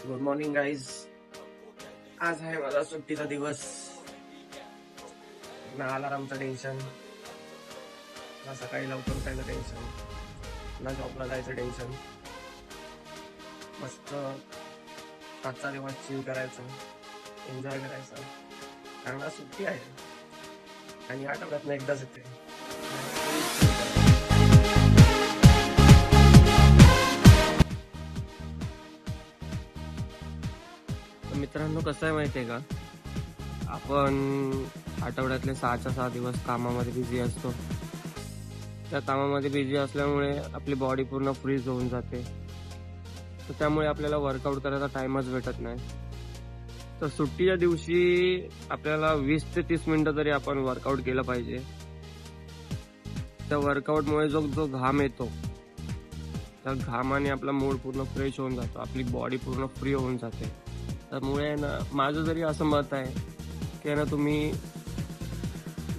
Good morning guys. आज आहे माझा सुट्टीचा दिवस. ना अलारामचं टेन्शन, ना सकाळी लवकर उठायचं टेन्शन, ना जॉबला जायचं टेन्शन. मस्त आजचा दिवस चिल करायचं, एन्जॉय करायचं, कारण आज सुट्टी आहे आणि आठवड्यातनं एकदाच येते. मित्रांनो, कसं आहे माहिती आहे का, आपण आठवड्यातले 6 दिवस कामामध्ये बिझी असतो. त्या कामामध्ये बिझी असल्यामुळे आपली बॉडी पूर्ण फ्रीज होऊन जाते, तर त्यामुळे आपल्याला वर्कआउट करायचा टाइमच भेटत नाही. तर सुट्टीच्या दिवशी आपल्याला 20 ते 30 मिनिटं तरी आपण वर्कआउट केलं पाहिजे. त्या वर्कआउटमुळे जो घाम येतो, त्या घामाने आपला मूड पूर्ण फ्रेश होऊन जातो, आपली बॉडी पूर्ण फ्री होऊन जाते. त्यामुळे ना माझं जरी असं मत आहे की ना तुम्ही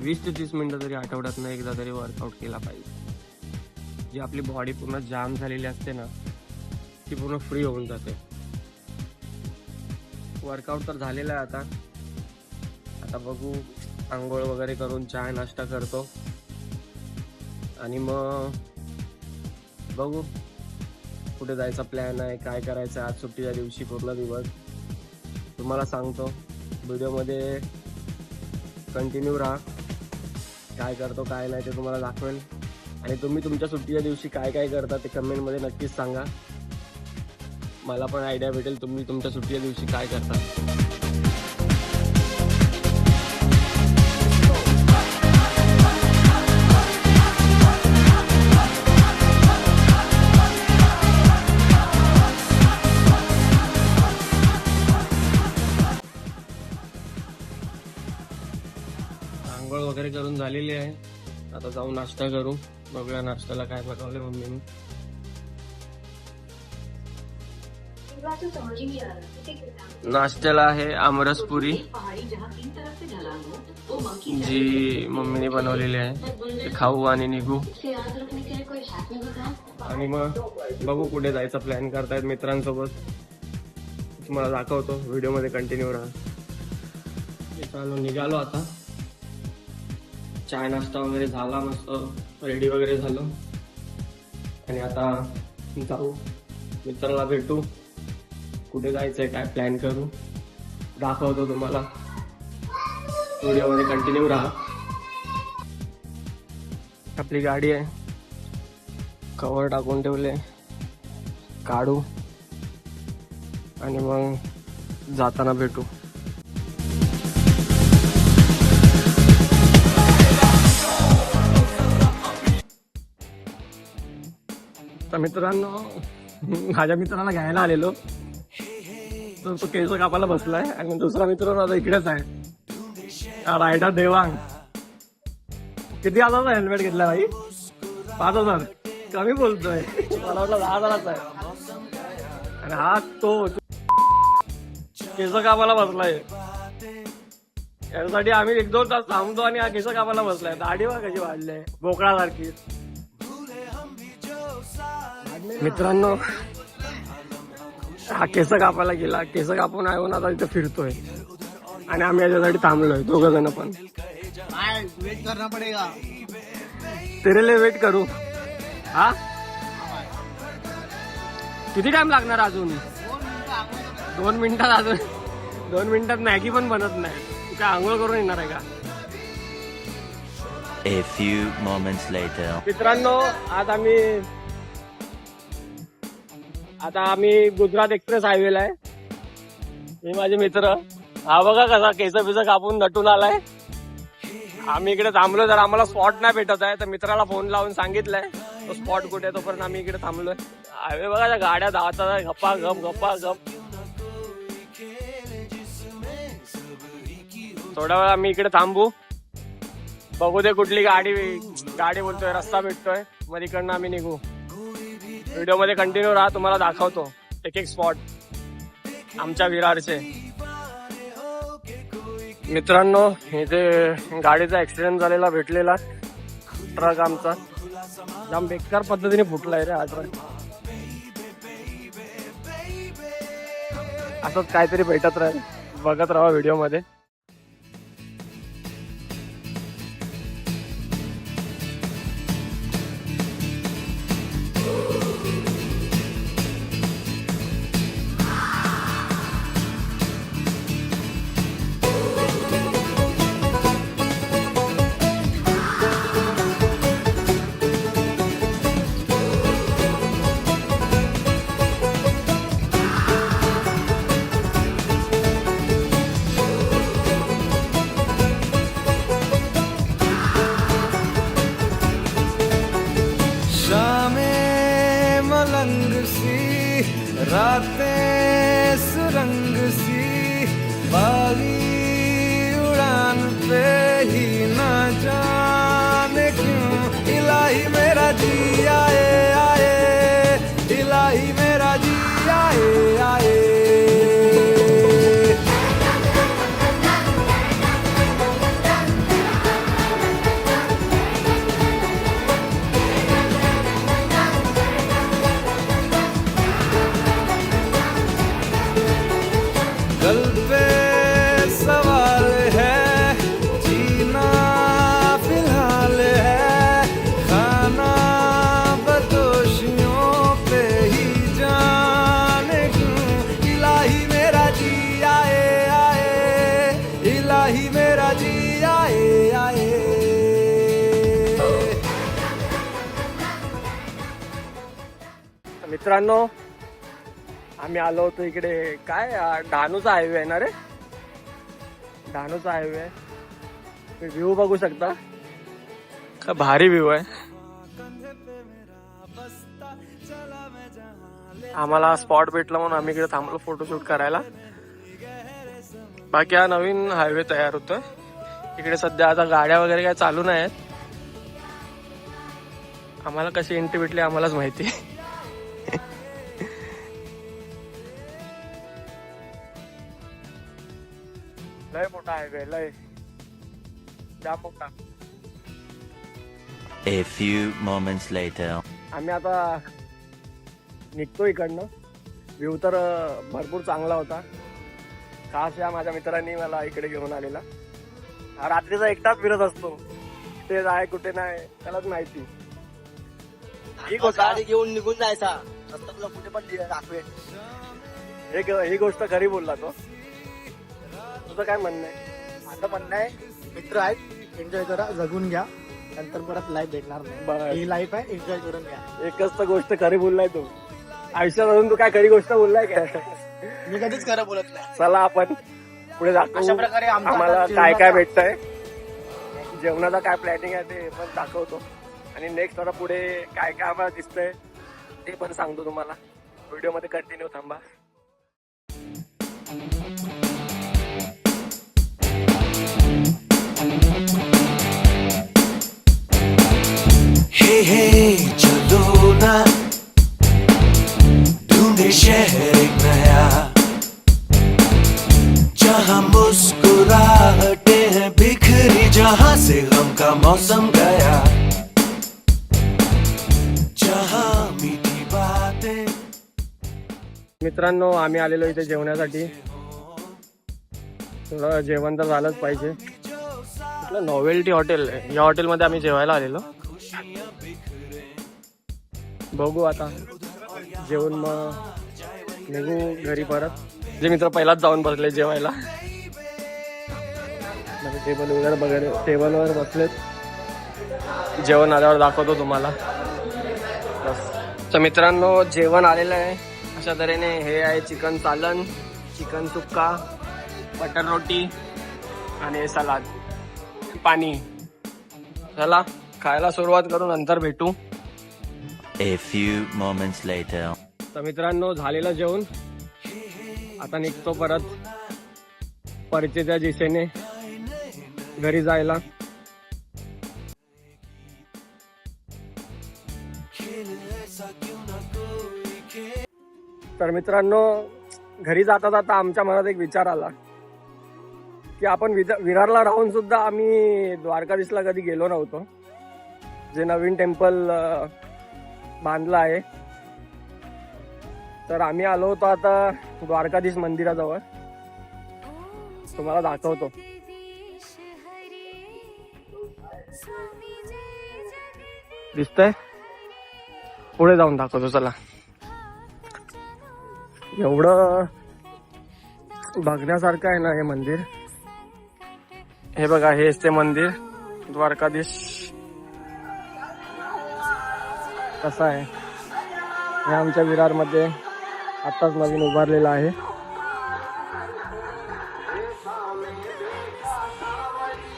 20 ते 30 मिनिटं तरी आठवड्यातनं एकदा तरी वर्कआउट केला पाहिजे. जी आपली बॉडी पूर्ण जाम झालेली असते ना, ती पूर्ण फ्री होऊन जाते. वर्कआउट तर झालेला आहे. आता बघू, आंघोळ वगैरे करून चहा नाश्ता करतो आणि मग बघू कुठे जायचा प्लॅन आहे, काय करायचं आज सुट्टीच्या दिवशी. पूर्ण दिवस तुम्हाला सांगतो, व्हिडिओमध्ये कंटिन्यू राहा. काय करतो काय नाही ते तुम्हाला दाखवेल. आणि तुम्ही तुमच्या सुट्टीच्या दिवशी काय काय करता ते कमेंटमध्ये नक्कीच सांगा. मला पण आयडिया भेटेल तुम्ही तुमच्या सुट्टीच्या दिवशी काय करता. आंघोळ वगैरे करून झालेली आहे. आता जाऊन नाश्ता करू. बघूया नाश्त्याला काय बनवले मम्मीने. नाश्त्याला आहे आमरस पुरी, जी मम्मीने बनवलेली आहे. ते खाऊ आणि निघू. आणि मग बघू कुठे जायचा प्लॅन करतायत मित्रांसोबत, तुम्हाला दाखवतो. व्हिडिओमध्ये कंटिन्यू राहा. चालू निघालो आता. चहा नाश्ता वगैरे झाला, मस्त रेडी वगैरे झालो आणि आता जाऊ, मित्राला भेटू, कुठे जायचंय काय प्लॅन करू, दाखवतो तुम्हाला. व्हिडिओमध्ये कंटिन्यू राहा. आपली गाडी आहे, कव्हर टाकून ठेवले, काढू आणि मग जाताना भेटू. तर मित्रांनो, माझ्या मित्राला घ्यायला आलेलो, तर तो केस कापायला बसलाय. आणि दुसरा मित्र माझा इकडेच आहे, रायडर देवांग. किती हजाराचा हेल्मेट घेतला भाई? 5,000. कमी बोलतोय, मला वाटलं 10,000चा आहे. आणि हा तो केस कापायला बसलाय. यासाठी आम्ही 1-2 तास थांबतो आणि हा केस कापायला बसलाय. दाढी बघ कशी वाढली, बोकडासारखी. मित्रांनो, हा केस कापायला गेला, केस कापून आहे आता इथे फिरतोय आणि आम्ही याच्यासाठी थांबलोय 2 जण. पण वेट करना पडेगा, तेरे लिए वेट करू. हा, किती टाइम लागणार अजून? 2 मिनिटात. अजून 2 मिनिटात मॅगी पण बनत नाही. तू काय आंघोळ करून येणार आहे का? A few moments later. मित्रांनो, आता आम्ही गुजरात एक्सप्रेस हायवेला आहे. हे माझे मित्र. हा बघा कसा केस पिस कापून नटून आलाय. आम्ही इकडे थांबलोय, तर आम्हाला स्पॉट नाही भेटत आहे. तर मित्राला फोन लावून सांगितलंय तो स्पॉट कुठे आहे. तोपर्यंत आम्ही इकडे थांबलोय. हायवे बघा, त्या गाड्या धावतात, गप्पा गप गप्पा गप. थोडा वेळ आम्ही इकडे थांबू, बघू दे कुठली गाडी बोलतोय, रस्ता भेटतोय, मग इकडनं आम्ही निघू. व्हिडिओ मध्ये कंटिन्यू राहा, तुम्हाला दाखवतो एक स्पॉट आमच्या विरारचे. मित्रांनो, इथे गाडीचा ऍक्सिडेंट झालेला भेटलेला ट्रक आमचा. जाम बेकार पद्धतीने फुटलाय रे हा ट्रक. असंच काहीतरी भेटत राहील, बघत राहा व्हिडिओ मध्ये. शामें मलंग सी, रातें सुरंग सी, बागी उड़ान पे ही न जाने क्यों इलाही मेरा जी आए आए, इलाही मेरा जी आए आए. कल पे सवाल है, जीना फिलहाल है, खाना बदोशियों पे ही जाने क्यों इलाही मेरा जी आए आए, इलाही मेरा जी आए आए. मित्रांनो, आम्ही आलो होतो इकडे. काय डहाणूचा हायवे आहे ना रे, डहाणूचा हायवे. व्ह्यू बघू शकता, का भारी व्ह्यू आहे. आम्हाला स्पॉट भेटला म्हणून आम्ही इकडे थांबलो फोटोशूट करायला. बाकी हा नवीन हायवे तयार होतोय इकडे. सध्या आता गाड्या वगैरे काय चालू नाही आहेत. आम्हाला कशी एंट्री भेटली आम्हालाच माहिती. लय मोठा हायवे, लय जाम मोठा. A few moments later. आम्ही आता निघतो इकडनं. व्ह्यू तर भरपूर चांगला होता. खास या माझ्या मित्रांनी मला इकडे घेऊन आलेला. हा रात्रीचा एकटाच फिरत असतो, कुठे जाय कुठे नाही त्यालाच माहिती. ठीक होता, गाडी घेऊन निघून जायचा, रस्ता तुला कुठे पण दाखवेल. ही गोष्ट खरी बोलला तो. तुझं काय म्हणणं आहे? आता म्हणणं आहे, मित्र आहेत, एन्जॉय करा, जगून घ्या, नंतर परत लाईफ भेटणार नाही. ही लाईफ आहे, एन्जॉय करून घ्या. एकच तर गोष्ट खरी बोललाय तू आयुष्यात. अजून तू काय खरी गोष्ट बोललाय काय? मी कधीच खरं बोलत नाही. चला आपण पुढे जातो. अशा प्रकारे आम्हाला काय काय भेटतंय, जेवणाचा काय प्लॅनिंग आहे ते पण दाखवतो. आणि नेक्स्ट आता पुढे काय काय आम्हाला दिसतंय ते पण सांगतो तुम्हाला. व्हिडिओ मध्ये कंटिन्यू थांबा. हे हे चलो ना, ढूंढे शहर एक नया, जहाँ मुस्कुराहटे हैं बिखरी, जहाँ से गम का मौसम गया, जहाँ मीठी बातें. मित्रांनो, आम्ही आलेलो इथे जेवण्यासाठी. थोडं जेवण तर झालंच पाहिजे. नॉवेल्टी हॉटेल आहे, या हॉटेलमध्ये आम्ही जेवायला आलेलो. बघू आता जेवण मग निघू घरी परत. जे मित्र पहिलाच जाऊन बसले जेवायला. टेबलवर बसलेत. जेवण आल्यावर दाखवतो तुम्हाला. तर मित्रांनो, जेवण आलेलं आहे अशा तऱ्हेने. हे आहे चिकन सालन, चिकन सुक्का, बटर रोटी आणि सलाद, पाणी. चला खायला सुरुवात करू, नंतर भेटू. A few moments later. तर मित्रांनो, झालेलं जेवण. आता निघतो परत परतीच्या दिशेने घरी जायला. तर मित्रांनो, घरी जाता जाता आमच्या मनात एक विचार आला की आपण विरारला राहून सुद्धा आम्ही द्वारकाधीशला कधी गेलो नव्हतो. जे नवीन टेम्पल बांधलं आहे. तर आम्ही आलो होतो आता द्वारकाधीश मंदिराजवळ, तुम्हाला दाखवतो. दिसतंय? पुढे जाऊन दाखवतो चला. एवढं बघण्यासारखं आहे ना हे मंदिर. हे बघा, हेच ते मंदिर द्वारकाधीश कसं आहे. हे आमच्या विरारमध्ये आताच नवीन उभारलेलं आहे.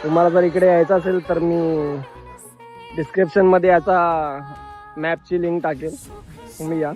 तुम्हाला जर इकडे यायचं असेल तर मी डिस्क्रिप्शन मध्ये याचा मॅपची लिंक टाकेल, तुम्ही या.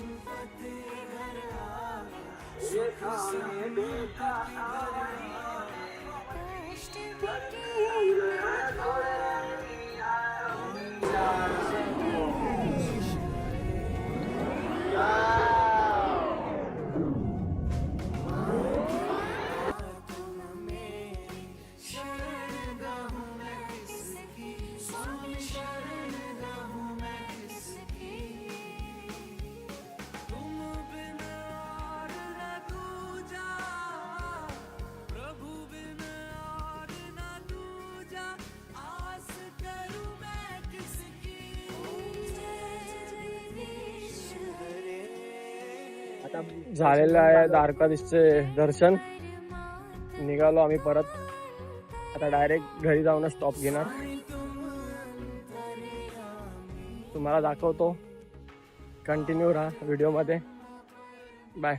आता झालेलं आहे द्वारकाधीशचे दर्शन. निघालो आम्ही परत. आता डायरेक्ट घरी जाऊन स्टॉप घेणार. तुम्हाला दाखवतो, कंटिन्यू राहा व्हिडिओमध्ये. बाय.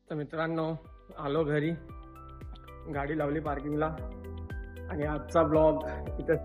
तर मित्रांनो, आलो घरी, गाडी लावली पार्किंगला आणि आजचा ब्लॉग इथे